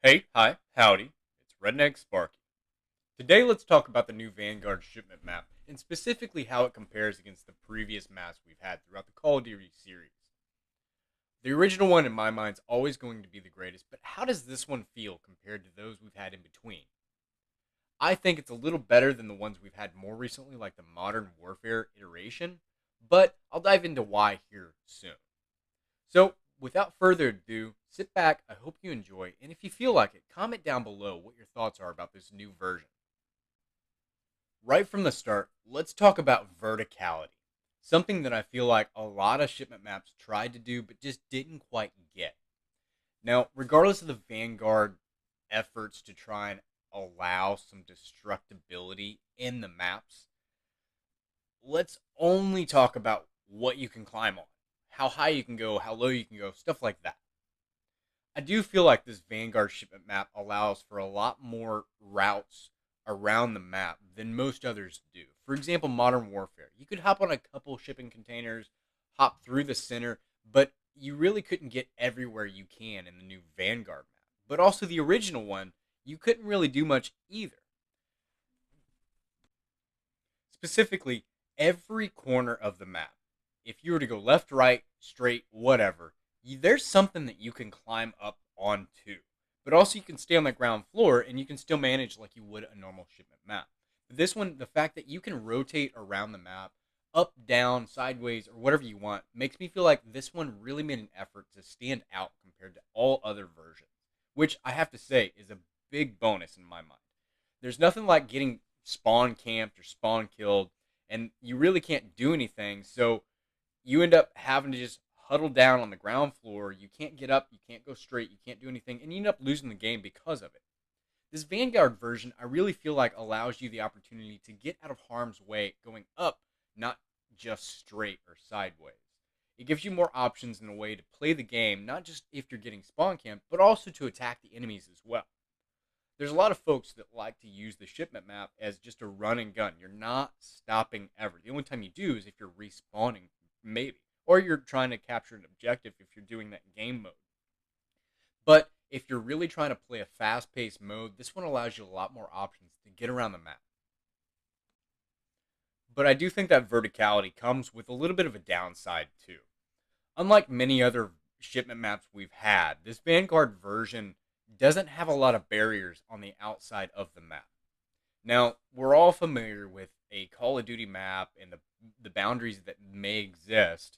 Hey, hi, howdy. It's Redneck Sparky. Today, let's talk about the new Vanguard shipment map, and specifically how it compares against the previous maps we've had throughout the Call of Duty series. The original one, in my mind, is always going to be the greatest, but how does this one feel compared to those we've had in between? I think it's a little better than the ones we've had more recently, like the Modern Warfare iteration, but I'll dive into why here soon. So, without further ado, sit back, I hope you enjoy, and if you feel like it, comment down below what your thoughts are about this new version. Right from the start, let's talk about verticality. Something that I feel like a lot of shipment maps tried to do but just didn't quite get. Now, regardless of the Vanguard efforts to try and allow some destructibility in the maps, let's only talk about what you can climb on, how high you can go, how low you can go, stuff like that. I do feel like this Vanguard shipment map allows for a lot more routes around the map than most others do. For example, Modern Warfare. You could hop on a couple shipping containers, hop through the center, but you really couldn't get everywhere you can in the new Vanguard map. But also the original one, you couldn't really do much either. Specifically, every corner of the map, if you were to go left, right, straight, whatever, there's something that you can climb up onto. But also, you can stay on the ground floor and you can still manage like you would a normal shipment map. But this one, the fact that you can rotate around the map, up, down, sideways, or whatever you want, makes me feel like this one really made an effort to stand out compared to all other versions, which I have to say is a big bonus in my mind. There's nothing like getting spawn camped or spawn killed, and you really can't do anything. So you end up having to just huddle down on the ground floor. You can't get up, you can't go straight, you can't do anything, and you end up losing the game because of it. This Vanguard version, I really feel like allows you the opportunity to get out of harm's way going up, not just straight or sideways. It gives you more options in a way to play the game, not just if you're getting spawn camped, but also to attack the enemies as well. There's a lot of folks that like to use the shipment map as just a run and gun. You're not stopping ever. The only time you do is if you're respawning, maybe, or you're trying to capture an objective if you're doing that game mode. But if you're really trying to play a fast paced mode, this one allows you a lot more options to get around the map. But I do think that verticality comes with a little bit of a downside too. Unlike many other shipment maps we've had, this Vanguard version doesn't have a lot of barriers on the outside of the map. Now, we're all familiar with a Call of Duty map and the boundaries that may exist.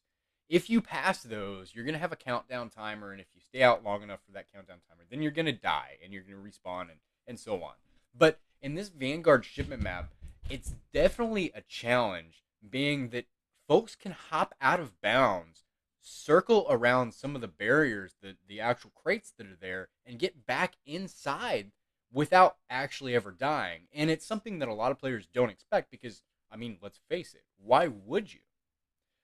If you pass those, you're going to have a countdown timer, and if you stay out long enough for that countdown timer, then you're going to die, and you're going to respawn, and so on. But in this Vanguard shipment map, it's definitely a challenge, being that folks can hop out of bounds, circle around some of the barriers, the actual crates that are there, and get back inside without actually ever dying. And it's something that a lot of players don't expect because, I mean, let's face it, why would you?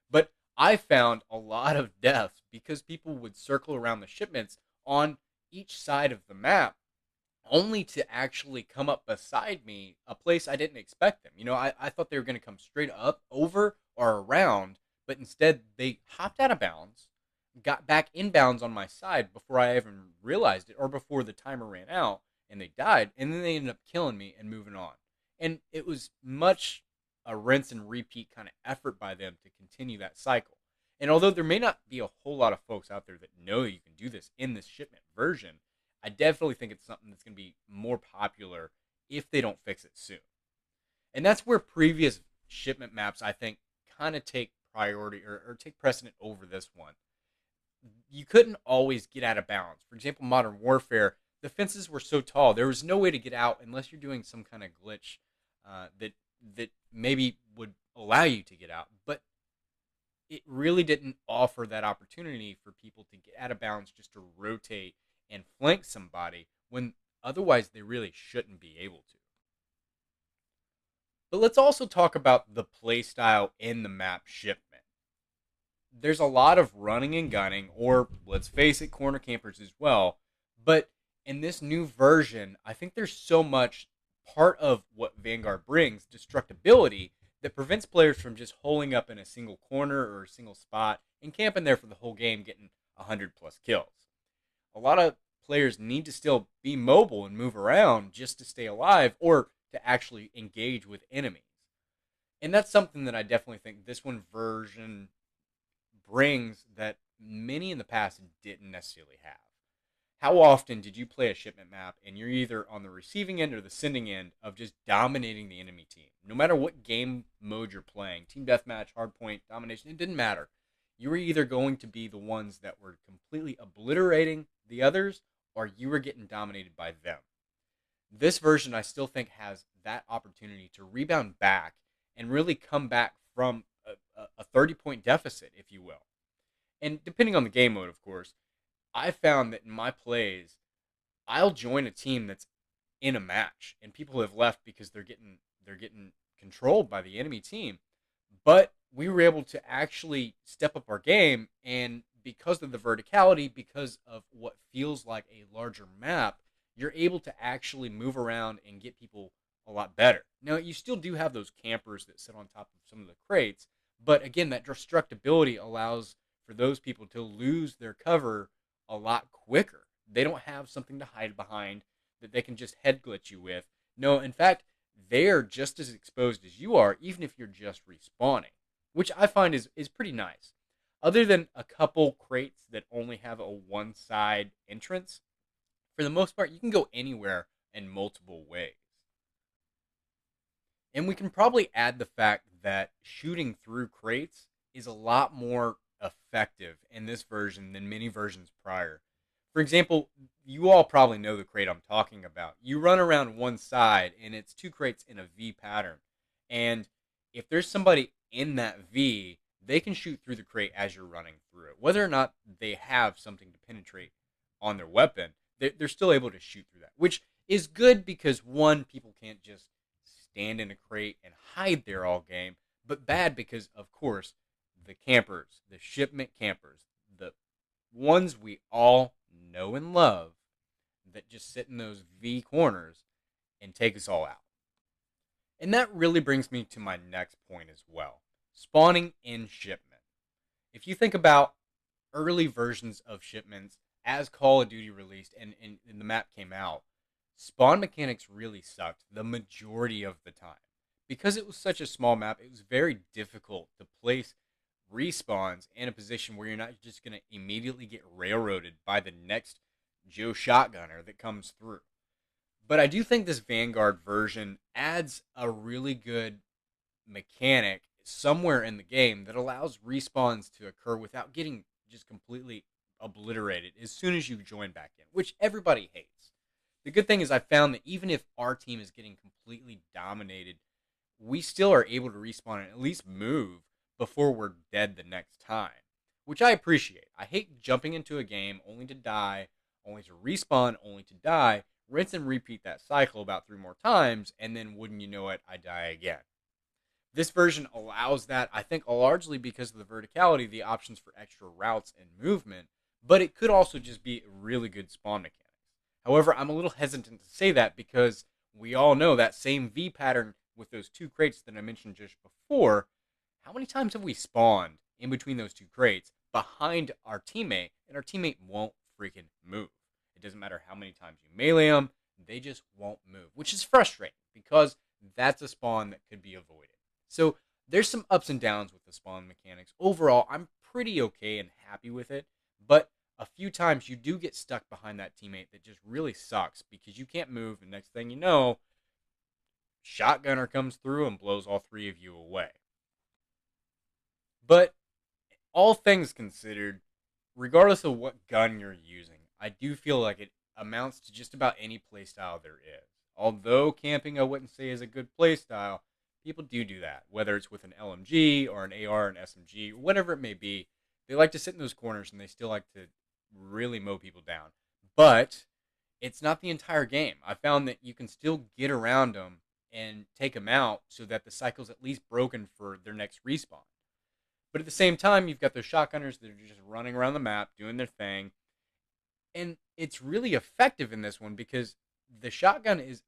But I found a lot of deaths because people would circle around the shipments on each side of the map only to actually come up beside me, a place I didn't expect them. I thought they were going to come straight up, over, or around, but instead they hopped out of bounds, got back in bounds on my side before I even realized it, or before the timer ran out, and they died, and then they ended up killing me and moving on. And it was much a rinse and repeat kind of effort by them to continue that cycle. And although there may not be a whole lot of folks out there that know you can do this in this shipment version, I definitely think it's something that's going to be more popular if they don't fix it soon. And that's where previous shipment maps, I think, kind of take priority or take precedent over this one. You couldn't always get out of bounds. For example, Modern Warfare, the fences were so tall, there was no way to get out unless you're doing some kind of glitch that maybe would allow you to get out. But it really didn't offer that opportunity for people to get out of bounds just to rotate and flank somebody when otherwise they really shouldn't be able to. But let's also talk about the playstyle in the map Shipment. There's a lot of running and gunning, or let's face it, corner campers as well. But in this new version, I think there's so much part of what Vanguard brings, destructibility, that prevents players from just holing up in a single corner or a single spot and camping there for the whole game, getting 100 plus kills. A lot of players need to still be mobile and move around just to stay alive or to actually engage with enemies. And that's something that I definitely think this one version brings that many in the past didn't necessarily have. How often did you play a shipment map and you're either on the receiving end or the sending end of just dominating the enemy team? No matter what game mode you're playing, team deathmatch, hardpoint, domination, it didn't matter. You were either going to be the ones that were completely obliterating the others or you were getting dominated by them. This version, I still think, has that opportunity to rebound back and really come back from a 30-point deficit, if you will. And depending on the game mode, of course, I found that in my plays, I'll join a team that's in a match, and people have left because they're getting controlled by the enemy team. But we were able to actually step up our game, and because of the verticality, because of what feels like a larger map, you're able to actually move around and get people a lot better. Now, you still do have those campers that sit on top of some of the crates, but again, that destructibility allows for those people to lose their cover a lot quicker. They don't have something to hide behind that they can just head glitch you with. No, in fact, they're just as exposed as you are, even if you're just respawning, which I find is pretty nice. Other than a couple crates that only have a one side entrance, for the most part, you can go anywhere in multiple ways. And we can probably add the fact that shooting through crates is a lot more effective in this version than many versions prior. For example, you all probably know the crate I'm talking about. You run around one side and it's two crates in a V pattern. And if there's somebody in that V, they can shoot through the crate as you're running through it. Whether or not they have something to penetrate on their weapon, they're still able to shoot through that, which is good because one, people can't just stand in a crate and hide there all game, but bad because, of course, the campers, the shipment campers, the ones we all know and love that just sit in those V corners and take us all out. And that really brings me to my next point as well, spawning in shipment. If you think about early versions of shipments as Call of Duty released and the map came out, spawn mechanics really sucked the majority of the time. Because it was such a small map, it was very difficult to place respawns in a position where you're not just going to immediately get railroaded by the next Joe Shotgunner that comes through. But I do think this Vanguard version adds a really good mechanic somewhere in the game that allows respawns to occur without getting just completely obliterated as soon as you join back in, which everybody hates. The good thing is I found that even if our team is getting completely dominated, we still are able to respawn and at least move before we're dead the next time, which I appreciate. I hate jumping into a game only to die, only to respawn, only to die, rinse and repeat that cycle about 3 more times, and then wouldn't you know it, I die again. This version allows that, I think, largely because of the verticality, the options for extra routes and movement, but it could also just be really good spawn mechanics. However, I'm a little hesitant to say that because we all know that same V pattern with those two crates that I mentioned just before. How many times have we spawned in between those two crates behind our teammate, and our teammate won't freaking move? It doesn't matter how many times you melee them, they just won't move, which is frustrating because that's a spawn that could be avoided. So there's some ups and downs with the spawn mechanics. Overall, I'm pretty okay and happy with it, but a few times you do get stuck behind that teammate that just really sucks because you can't move, and next thing you know, Shotgunner comes through and blows all 3 of you away. But all things considered, regardless of what gun you're using, I do feel like it amounts to just about any playstyle there is. Although camping I wouldn't say is a good playstyle, people do that. Whether it's with an LMG or an AR, an SMG, whatever it may be, they like to sit in those corners and they still like to really mow people down. But it's not the entire game. I found that you can still get around them and take them out so that the cycle's at least broken for their next respawn. But at the same time, you've got those shotgunners that are just running around the map, doing their thing. And it's really effective in this one because the shotgun is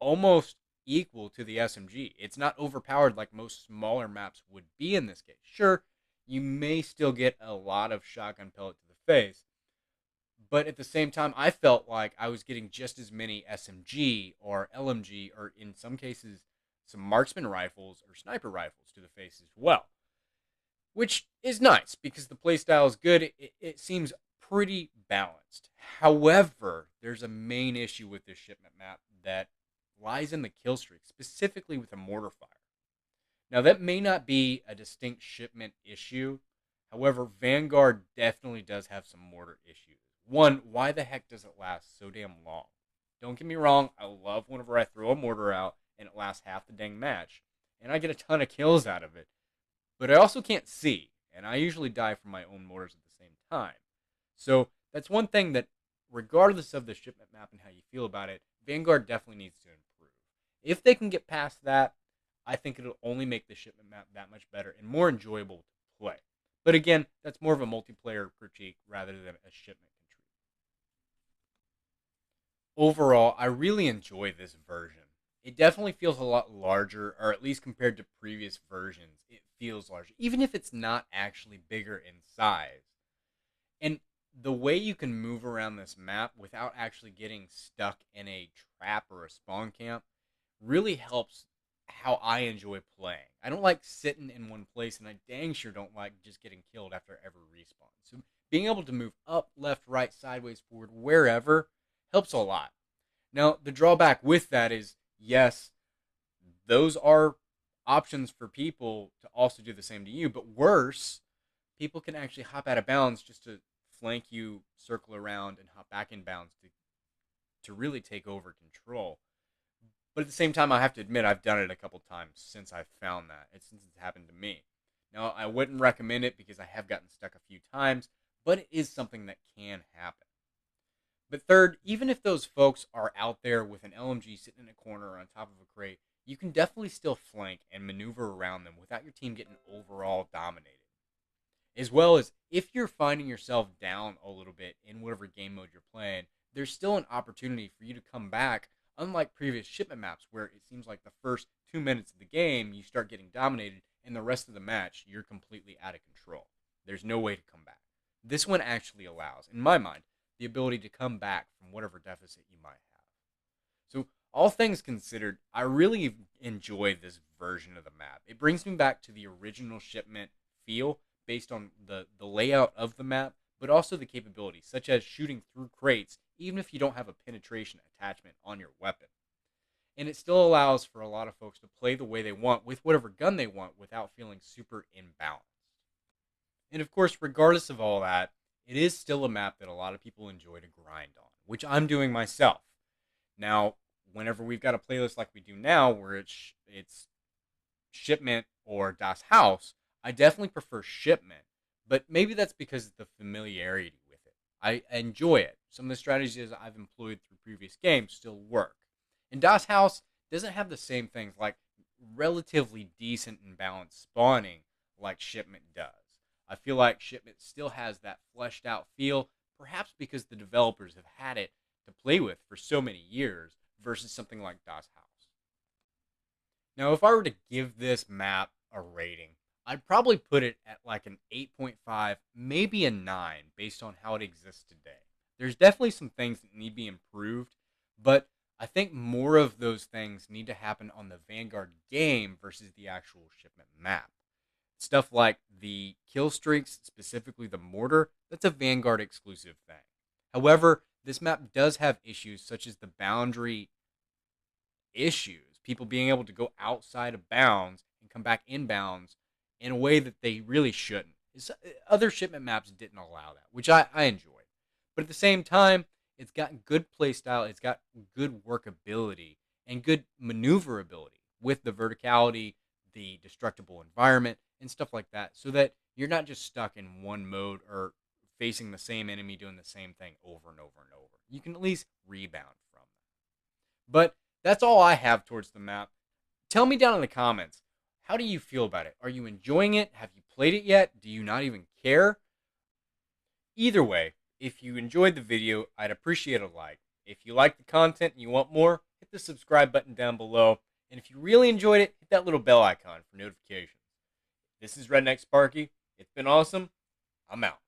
almost equal to the SMG. It's not overpowered like most smaller maps would be in this case. Sure, you may still get a lot of shotgun pellet to the face, But at the same time, I felt like I was getting just as many SMG or LMG, or in some cases, some marksman rifles or sniper rifles to the face as well, which is nice because the playstyle is good. It seems pretty balanced. However, there's a main issue with this shipment map that lies in the kill streak, specifically with the mortar fire. Now, that may not be a distinct shipment issue. However, Vanguard definitely does have some mortar issues. One, why the heck does it last so damn long? Don't get me wrong, I love whenever I throw a mortar out and it lasts half the dang match, and I get a ton of kills out of it. But I also can't see, and I usually die from my own mortars at the same time. So that's one thing that, regardless of the shipment map and how you feel about it, Vanguard definitely needs to improve. If they can get past that, I think it'll only make the shipment map that much better and more enjoyable to play. But again, that's more of a multiplayer critique rather than a shipment critique. Overall, I really enjoy this version. It definitely feels a lot larger, or at least compared to previous versions, it feels larger, even if it's not actually bigger in size. And the way you can move around this map without actually getting stuck in a trap or a spawn camp really helps how I enjoy playing. I don't like sitting in one place, and I dang sure don't like just getting killed after every respawn. So being able to move up, left, right, sideways, forward, wherever helps a lot. Now, the drawback with that is, yes, those are options for people to also do the same to you, but worse, people can actually hop out of bounds just to flank you, circle around, and hop back in bounds to really take over control. But at the same time, I have to admit, I've done it a couple times since I've found that. Since it's happened to me. Now, I wouldn't recommend it because I have gotten stuck a few times, but it is something that can happen. But third, even if those folks are out there with an LMG sitting in a corner or on top of a crate, you can definitely still flank and maneuver around them without your team getting overall dominated. As well as, if you're finding yourself down a little bit in whatever game mode you're playing, there's still an opportunity for you to come back, unlike previous shipment maps where it seems like the first 2 minutes of the game you start getting dominated and the rest of the match you're completely out of control. There's no way to come back. This one actually allows, in my mind, the ability to come back from whatever deficit you might have. So, all things considered, I really enjoy this version of the map. It brings me back to the original Shipment feel based on the layout of the map, but also the capabilities, such as shooting through crates, even if you don't have a penetration attachment on your weapon. And it still allows for a lot of folks to play the way they want with whatever gun they want without feeling super imbalanced. And of course, regardless of all that, it is still a map that a lot of people enjoy to grind on, which I'm doing myself. Now, whenever we've got a playlist like we do now, where it's Shipment or Das Haus, I definitely prefer Shipment, but maybe that's because of the familiarity with it. I enjoy it. Some of the strategies I've employed through previous games still work. And Das Haus doesn't have the same things like relatively decent and balanced spawning like Shipment does. I feel like Shipment still has that fleshed out feel, perhaps because the developers have had it to play with for so many years versus something like Das Haus. Now, if I were to give this map a rating, I'd probably put it at like an 8.5, maybe a 9, based on how it exists today. There's definitely some things that need to be improved, but I think more of those things need to happen on the Vanguard game versus the actual Shipment map. Stuff like the kill streaks, specifically the mortar, that's a Vanguard exclusive thing. However, this map does have issues such as the boundary issues, people being able to go outside of bounds and come back in bounds in a way that they really shouldn't. Other Shipment maps didn't allow that, which I enjoyed. But at the same time, it's got good playstyle, it's got good workability, and good maneuverability with the verticality, the destructible environment, and stuff like that, so that you're not just stuck in one mode or facing the same enemy doing the same thing over and over and over. You can at least rebound from that. But that's all I have towards the map. Tell me down in the comments, how do you feel about it? Are you enjoying it? Have you played it yet? Do you not even care? Either way, if you enjoyed the video, I'd appreciate a like. If you like the content and you want more, hit the subscribe button down below. And if you really enjoyed it, hit that little bell icon for notifications. This is Redneck Sparky. It's been awesome. I'm out.